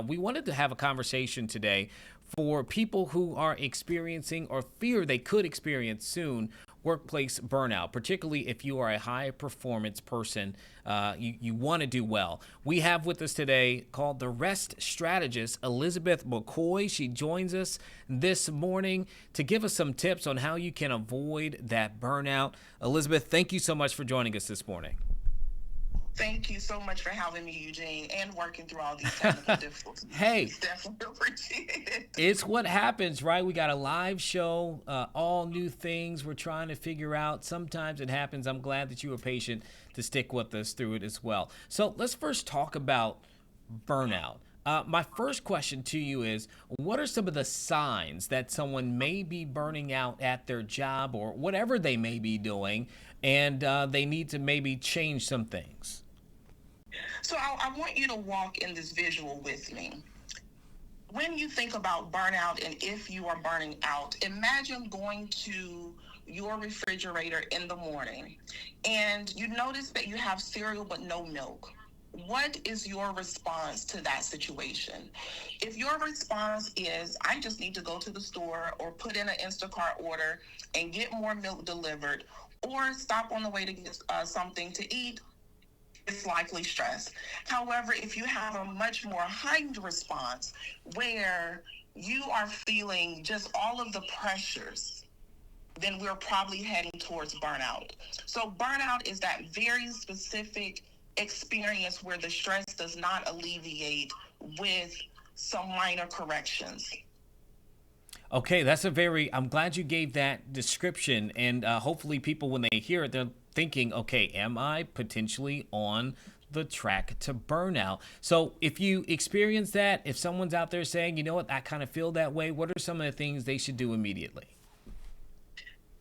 We wanted to have a conversation today for people who are experiencing or fear they could experience soon workplace burnout, particularly if you are a high performance person. You want to do well. We have with us today called the Rest Strategist Elizabeth McCoy. She joins us this morning to give us some tips on how you can avoid that burnout. Elizabeth, thank you so much for joining us this morning. Thank you so much for having me, Eugene, and working through all these technical difficulties. Hey, Definitely appreciate it. it's what happens, right? We got a live show, all new things we're trying to figure out. Sometimes it happens. I'm glad that you were patient to stick with us through it as well. So let's first talk about burnout. My first question to you is, what are some of the signs that someone may be burning out at their job or whatever they may be doing, and they need to maybe change some things? So I want you to walk in this visual with me. When you think about burnout and if you are burning out, imagine going to your refrigerator in the morning and you notice that you have cereal but no milk. What is your response to that situation? If your response is, I just need to go to the store or put in an Instacart order and get more milk delivered, or stop on the way to get something to eat, it's likely stress. However, if you have a much more heightened response where you are feeling just all of the pressures, then we're probably heading towards burnout. So burnout is that very specific experience where the stress does not alleviate with some minor corrections. Okay, I'm glad you gave that description. And hopefully, people, when they hear it, they're thinking, okay, am I potentially on the track to burnout? So, if you experience that, if someone's out there saying, you know what, I kind of feel that way, what are some of the things they should do immediately?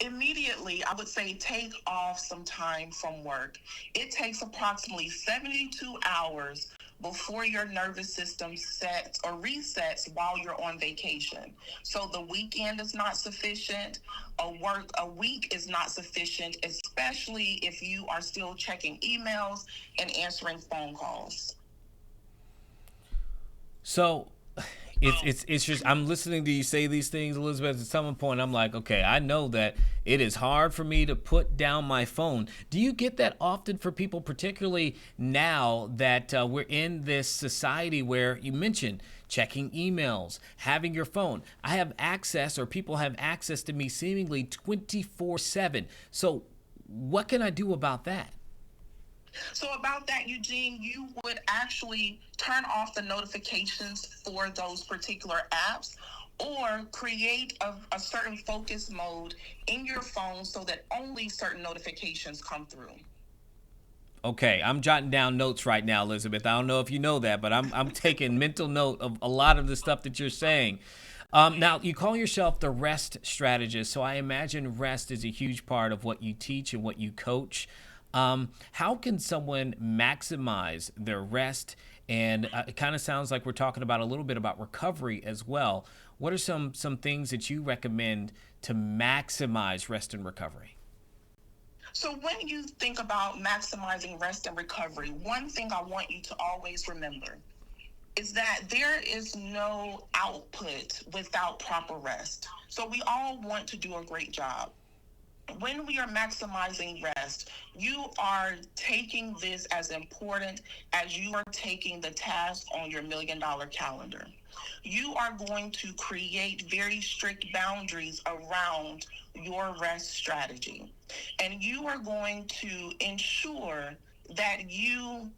Immediately, I would say take off some time from work. It takes approximately 72 hours before your nervous system sets or resets while you're on vacation. So the weekend is not sufficient. A week is not sufficient, especially if you are still checking emails and answering phone calls. So, it's just I'm listening to you say these things, Elizabeth. At some point, I'm like, okay, I know that it is hard for me to put down my phone. Do you get that often for people, particularly now that we're in this society where you mentioned checking emails, having your phone? I have access, or people have access to me seemingly 24/7. So, what can I do about that? So about that, Eugene, you would actually turn off the notifications for those particular apps or create a certain focus mode in your phone so that only certain notifications come through. Okay, I'm jotting down notes right now, Elizabeth. I don't know if you know that, but I'm taking mental note of a lot of the stuff that you're saying. Now, you call yourself the rest strategist, so I imagine rest is a huge part of what you teach and what you coach. How can someone maximize their rest? And it kind of sounds like we're talking about a little bit about recovery as well. What are some things that you recommend to maximize rest and recovery? So when you think about maximizing rest and recovery, one thing I want you to always remember is that there is no output without proper rest. So we all want to do a great job. When we are maximizing rest, you are taking this as important as you are taking the task on your $1 million calendar. You are going to create very strict boundaries around your rest strategy. And you are going to ensure that you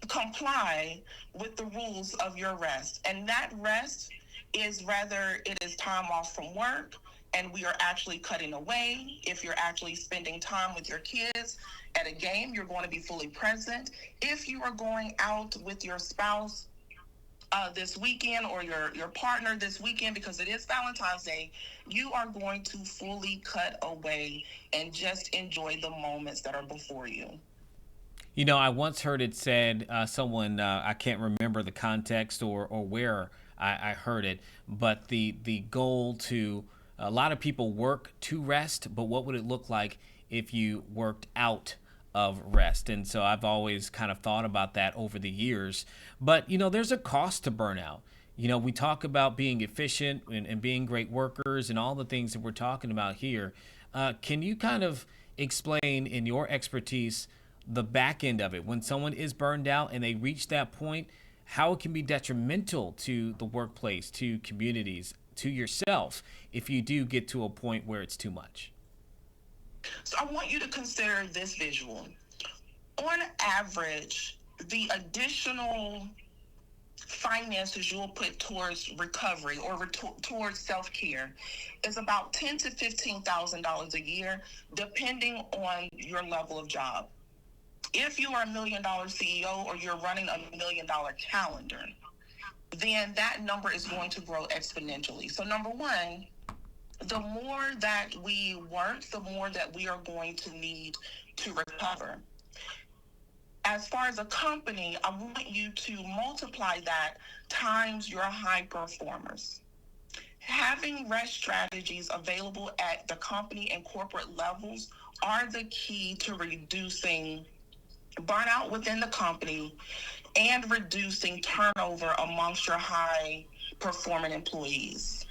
comply with the rules of your rest. And that rest is whether it is time off from work and we are actually cutting away. If you're actually spending time with your kids at a game, you're going to be fully present. If you are going out with your spouse this weekend or your partner this weekend, because it is Valentine's Day, you are going to fully cut away and just enjoy the moments that are before you. You know, I once heard it said, someone, I can't remember the context or where I heard it, but the goal to, a lot of people work to rest, but what would it look like if you worked out of rest. And so I've always kind of thought about that over the years. But, there's a cost to burnout. We talk about being efficient and being great workers and all the things that we're talking about here. Can you kind of explain in your expertise the back end of it when someone is burned out and they reach that point, how it can be detrimental to the workplace, to communities, to yourself if you do get to a point where it's too much? So I want you to consider this visual. On average, the additional finances you'll put towards recovery or towards self-care is about $10,000 to $15,000 a year, depending on your level of job. If you are a $1 million CEO or you're running a $1 million calendar, then that number is going to grow exponentially. So number one, the more that we work, the more that we are going to need to recover. As far as a company, I want you to multiply that times your high performers. Having rest strategies available at the company and corporate levels are the key to reducing burnout within the company and reducing turnover amongst your high performing employees.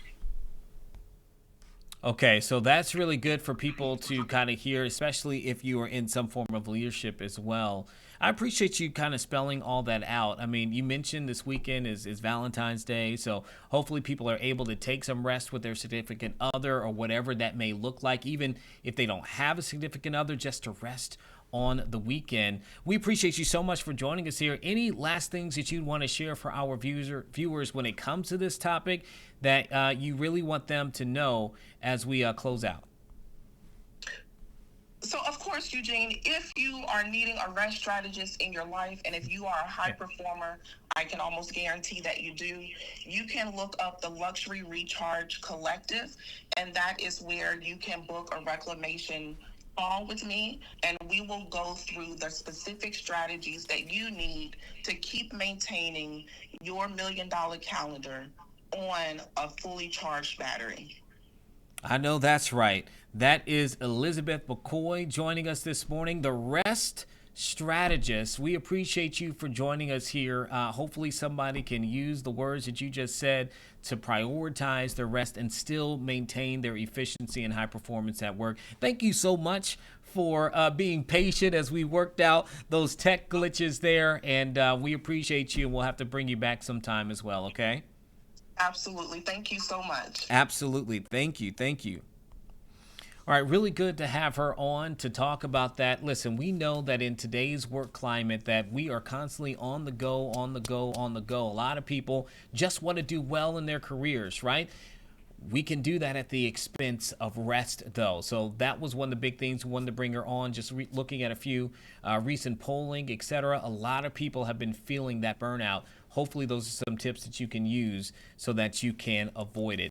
Okay, so that's really good for people to kind of hear, especially if you are in some form of leadership as well. I appreciate you kind of spelling all that out. I mean, you mentioned this weekend is Valentine's Day, so hopefully people are able to take some rest with their significant other or whatever that may look like, even if they don't have a significant other, just to rest on the weekend. We appreciate you so much for joining us here. Any last things that you'd want to share for our viewers when it comes to this topic that you really want them to know as we close out? So, of course, Eugene, if you are needing a rest strategist in your life, and if you are a high performer, I can almost guarantee that you do, you can look up the Luxury Recharge Collective, and that is where you can book a reclamation call with me, and we will go through the specific strategies that you need to keep maintaining your $1 million calendar on a fully charged battery. I know that's right. That is Elizabeth McCoy joining us this morning, the Rest Strategist. We appreciate you for joining us here. Hopefully somebody can use the words that you just said to prioritize their rest and still maintain their efficiency and high performance at work. Thank you so much for being patient as we worked out those tech glitches there. And we appreciate you, and we'll have to bring you back sometime as well, okay? Absolutely. Thank you so much. Absolutely. Thank you. Thank you. All right, really good to have her on to talk about that. Listen, we know that in today's work climate that we are constantly on the go, on the go, on the go. A lot of people just want to do well in their careers, right? We can do that at the expense of rest, though. So that was one of the big things we wanted to bring her on, just looking at a few recent polling, etc. A lot of people have been feeling that burnout. Hopefully those are some tips that you can use so that you can avoid it.